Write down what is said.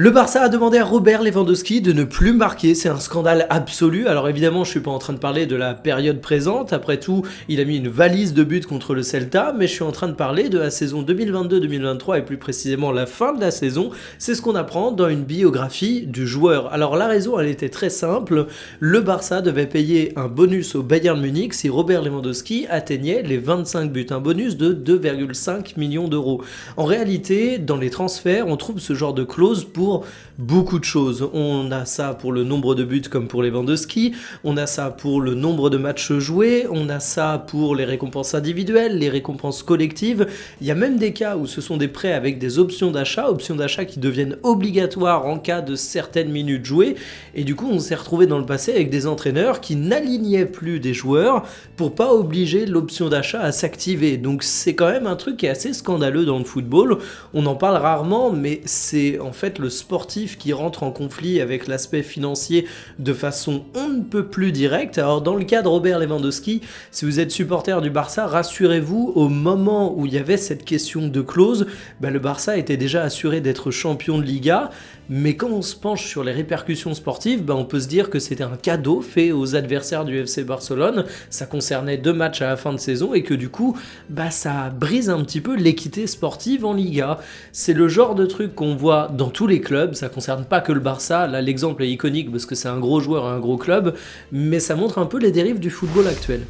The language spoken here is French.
Le Barça a demandé à Robert Lewandowski de ne plus marquer, c'est un scandale absolu. Alors évidemment, je suis pas en train de parler de la période présente, après tout, il a mis une valise de buts contre le Celta, mais je suis en train de parler de la saison 2022-2023 et plus précisément la fin de la saison. C'est ce qu'on apprend dans une biographie du joueur. Alors la raison, elle était très simple, le Barça devait payer un bonus au Bayern Munich si Robert Lewandowski atteignait les 25 buts, un bonus de 2,5 millions d'euros. En réalité, dans les transferts, on trouve ce genre de clause pour beaucoup de choses. On a ça pour le nombre de buts comme pour Lewandowski, on a ça pour le nombre de matchs joués, on a ça pour les récompenses individuelles, les récompenses collectives. Il y a même des cas où ce sont des prêts avec des options d'achat qui deviennent obligatoires en cas de certaines minutes jouées. Et du coup, on s'est retrouvé dans le passé avec des entraîneurs qui n'alignaient plus des joueurs pour pas obliger l'option d'achat à s'activer. Donc c'est quand même un truc qui est assez scandaleux dans le football. On en parle rarement, mais c'est en fait le sportif qui rentre en conflit avec l'aspect financier de façon on ne peut plus directe. Alors dans le cas de Robert Lewandowski, si vous êtes supporter du Barça, rassurez-vous, au moment où il y avait cette question de clause, le Barça était déjà assuré d'être champion de Liga, mais quand on se penche sur les répercussions sportives, on peut se dire que c'était un cadeau fait aux adversaires du FC Barcelone, ça concernait 2 matchs à la fin de saison et que du coup, ça brise un petit peu l'équité sportive en Liga. C'est le genre de truc qu'on voit dans tous les clubs, ça concerne pas que le Barça, là l'exemple est iconique parce que c'est un gros joueur et un gros club, mais ça montre un peu les dérives du football actuel.